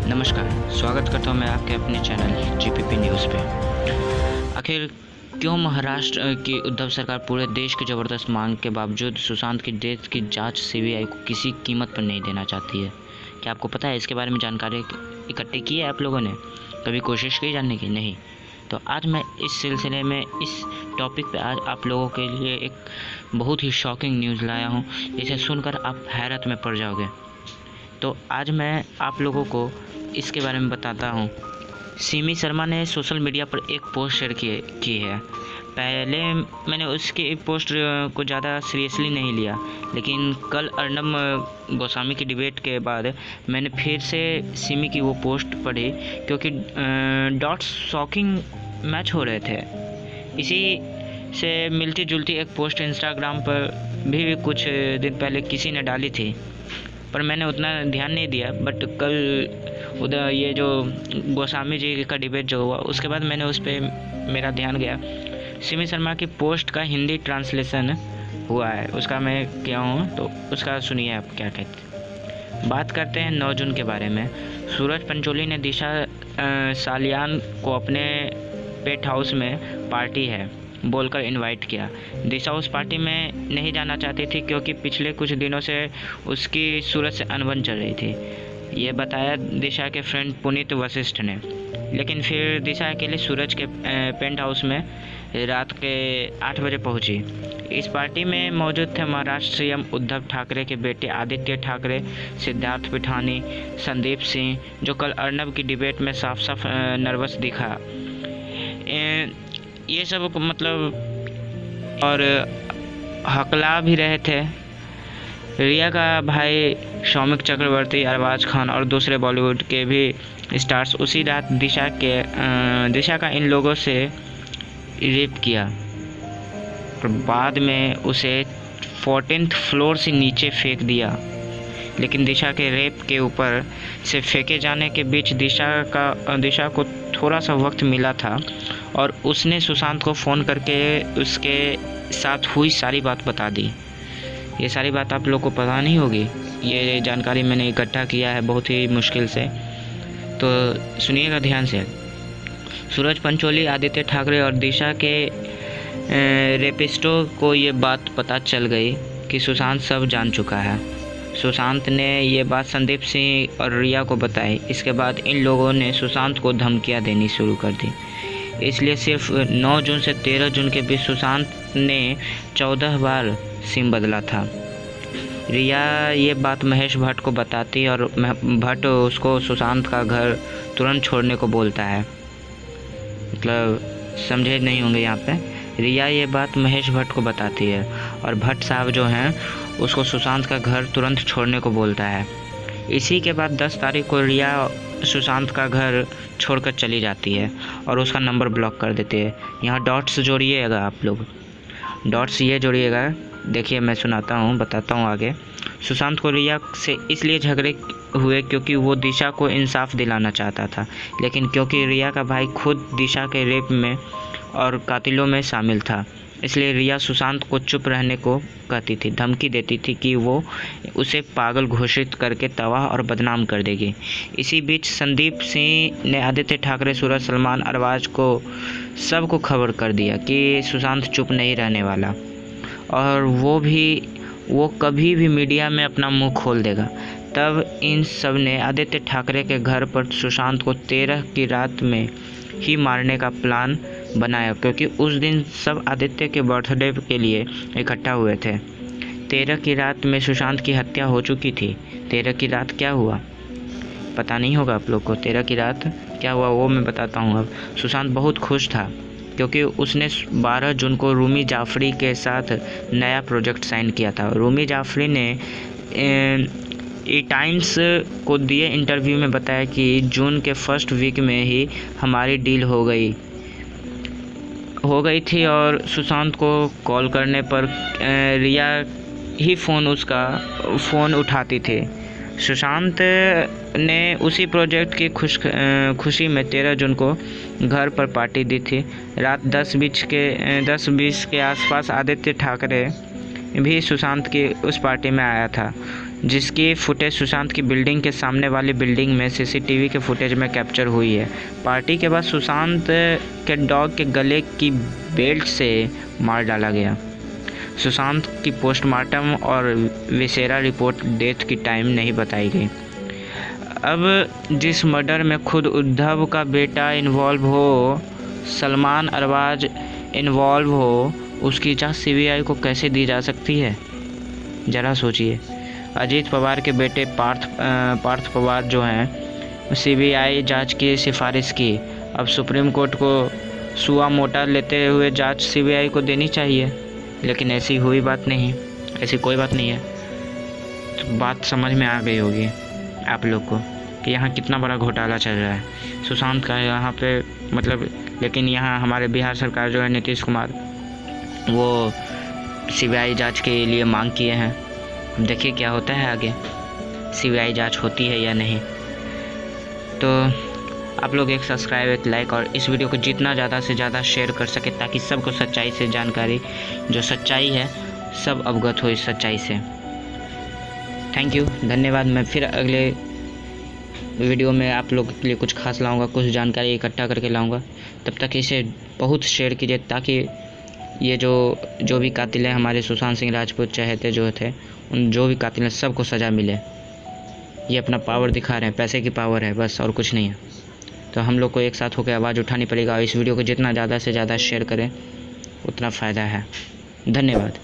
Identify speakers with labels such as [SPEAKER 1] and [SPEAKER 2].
[SPEAKER 1] नमस्कार, स्वागत करता हूं मैं आपके अपने चैनल जीपीपी न्यूज़ पे। आखिर क्यों महाराष्ट्र की उद्धव सरकार पूरे देश की ज़बरदस्त मांग के बावजूद सुशांत की डेथ की जांच सीबीआई को किसी कीमत पर नहीं देना चाहती है? क्या आपको पता है? इसके बारे में जानकारी इकट्ठी की है आप लोगों ने? कभी कोशिश की जानने की? नहीं। तो आज मैं इस सिलसिले में इस टॉपिक पे आज आप लोगों के लिए एक बहुत ही शॉकिंग न्यूज़ लाया हूँ, जिसे सुनकर आप हैरत में पड़ जाओगे। तो आज मैं आप लोगों को इसके बारे में बताता हूँ। सिमी शर्मा ने सोशल मीडिया पर एक पोस्ट शेयर की है। पहले मैंने उसकी पोस्ट को ज़्यादा सीरियसली नहीं लिया, लेकिन कल अर्नब गोस्वामी की डिबेट के बाद मैंने फिर से सिमी की वो पोस्ट पढ़ी, क्योंकि डॉट्स शॉकिंग मैच हो रहे थे। इसी से मिलती जुलती एक पोस्ट इंस्टाग्राम पर भी कुछ दिन पहले किसी ने डाली थी, पर मैंने उतना ध्यान नहीं दिया। बट कल उधर ये जो गोस्वामी जी का डिबेट जो हुआ, उसके बाद मैंने उस पर मेरा ध्यान गया। सिमी शर्मा की पोस्ट का हिंदी ट्रांसलेशन हुआ है, उसका मैं किया हूँ, तो उसका सुनिए आप क्या कहते हैं। बात करते हैं 9 जून के बारे में। सूरज पंचोली ने दिशा सालियान को अपने पेट हाउस में पार्टी है बोलकर इनवाइट किया। दिशा उस पार्टी में नहीं जाना चाहती थी, क्योंकि पिछले कुछ दिनों से उसकी सूरज से अनबन चल रही थी। ये बताया दिशा के फ्रेंड पुनीत वशिष्ठ ने। लेकिन फिर दिशा अकेले सूरज के पेंट हाउस में रात के 8 बजे पहुंची। इस पार्टी में मौजूद थे महाराष्ट्र सीएम उद्धव ठाकरे के बेटे आदित्य ठाकरे, सिद्धार्थ पिठानी, संदीप सिंह, जो कल अर्नब की डिबेट में साफ साफ नर्वस दिखा। ये सब मतलब और हकला भी रहे थे। रिया का भाई सौमिक चक्रवर्ती, अरबाज खान और दूसरे बॉलीवुड के भी स्टार्स उसी रात दिशा का इन लोगों से रेप किया, और बाद में उसे 14th फ्लोर से नीचे फेंक दिया। लेकिन दिशा के रेप के ऊपर से फेंके जाने के बीच दिशा को थोड़ा सा वक्त मिला था, और उसने सुशांत को फ़ोन करके उसके साथ हुई सारी बात बता दी। ये सारी बात आप लोग को पता नहीं होगी, ये जानकारी मैंने इकट्ठा किया है बहुत ही मुश्किल से, तो सुनिएगा ध्यान से। सूरज पंचोली, आदित्य ठाकरे और दिशा के रेपिस्टों को ये बात पता चल गई कि सुशांत सब जान चुका है। सुशांत ने ये बात संदीप सिंह और रिया को बताई। इसके बाद इन लोगों ने सुशांत को धमकियां देनी शुरू कर दी। इसलिए सिर्फ 9 जून से 13 जून के बीच सुशांत ने 14 बार सिम बदला था। रिया ये बात महेश भट्ट को बताती, और भट्ट उसको सुशांत का घर तुरंत छोड़ने को बोलता है। मतलब समझे नहीं होंगे यहाँ पे। रिया ये बात महेश भट्ट को बताती है, और भट्ट साहब जो हैं उसको सुशांत का घर तुरंत छोड़ने को बोलता है। इसी के बाद 10 तारीख को रिया सुशांत का घर छोड़कर चली जाती है और उसका नंबर ब्लॉक कर देती है। यहाँ डॉट्स जोड़िएगा आप लोग, डॉट्स ये जोड़िएगा। देखिए मैं बताता हूँ आगे। सुशांत को रिया से इसलिए झगड़े हुए क्योंकि वो दिशा को इंसाफ दिलाना चाहता था, लेकिन क्योंकि रिया का भाई खुद दिशा के रेप में और कातिलों में शामिल था, इसलिए रिया सुशांत को चुप रहने को कहती थी, धमकी देती थी कि वो उसे पागल घोषित करके तबाह और बदनाम कर देगी। इसी बीच संदीप सिंह ने आदित्य ठाकरे, सूरज सलमान, अरबाज को सबको खबर कर दिया कि सुशांत चुप नहीं रहने वाला, और वो कभी भी मीडिया में अपना मुंह खोल देगा। तब इन सब ने आदित्य ठाकरे के घर पर सुशांत को 13 की रात में ही मारने का प्लान बनाया, क्योंकि उस दिन सब आदित्य के बर्थडे के लिए इकट्ठा हुए थे। 13 की रात में सुशांत की हत्या हो चुकी थी। 13 की रात क्या हुआ पता नहीं होगा आप लोग को। 13 की रात क्या हुआ वो मैं बताता हूँ। अब सुशांत बहुत खुश था, क्योंकि उसने 12 जून को रूमी जाफरी के साथ नया प्रोजेक्ट साइन किया था। रूमी जाफरी ने ई टाइम्स को दिए इंटरव्यू में बताया कि जून के फर्स्ट वीक में ही हमारी डील हो गई थी, और सुशांत को कॉल करने पर रिया ही उसका फ़ोन उठाती थी। सुशांत ने उसी प्रोजेक्ट की खुशी में 13 जून को घर पर पार्टी दी थी। रात 10:20 के आसपास आदित्य ठाकरे भी सुशांत की उस पार्टी में आया था। जिसकी फुटेज सुशांत की बिल्डिंग के सामने वाली बिल्डिंग में सीसीटीवी के फुटेज में कैप्चर हुई है। पार्टी के बाद सुशांत के डॉग के गले की बेल्ट से मार डाला गया। सुशांत की पोस्टमार्टम और विसेरा रिपोर्ट डेथ की टाइम नहीं बताई गई। अब जिस मर्डर में खुद उद्धव का बेटा इन्वॉल्व हो, सलमान अरबाज इन्वॉल्व हो, उसकी जांच सीबीआई को कैसे दी जा सकती है? ज़रा सोचिए। अजीत पवार के बेटे पार्थ पवार जो हैं, सीबीआई जांच की सिफारिश की। अब सुप्रीम कोर्ट को सुआ मोटा लेते हुए जांच सीबीआई को देनी चाहिए, लेकिन ऐसी हुई बात नहीं, ऐसी कोई बात नहीं है। तो बात समझ में आ गई होगी आप लोग को कि यहाँ कितना बड़ा घोटाला चल रहा है सुशांत का यहाँ पे, मतलब। लेकिन यहाँ हमारे बिहार सरकार जो है, नीतीश कुमार, वो सीबीआई जांच के लिए मांग किए हैं। देखिए क्या होता है आगे, सीबीआई जांच होती है या नहीं। तो आप लोग एक सब्सक्राइब, एक लाइक और इस वीडियो को जितना ज़्यादा से ज़्यादा शेयर कर सके, ताकि सबको सच्चाई से जानकारी, जो सच्चाई है, सब अवगत हो इस सच्चाई से। थैंक यू, धन्यवाद। मैं फिर अगले वीडियो में आप लोग के लिए कुछ खास लाऊंगा, कुछ जानकारी इकट्ठा करके लाऊंगा। तब तक इसे बहुत शेयर कीजिए, ताकि ये जो भी कातिल हैं हमारे सुशांत सिंह राजपूत चहेते जो थे, उन जो भी कातिल हैं सबको सज़ा मिले। ये अपना पावर दिखा रहे हैं, पैसे की पावर है बस, और कुछ नहीं है। तो हम लोग को एक साथ होकर आवाज़ उठानी पड़ेगा, और इस वीडियो को जितना ज़्यादा से ज़्यादा शेयर करें उतना फ़ायदा है। धन्यवाद।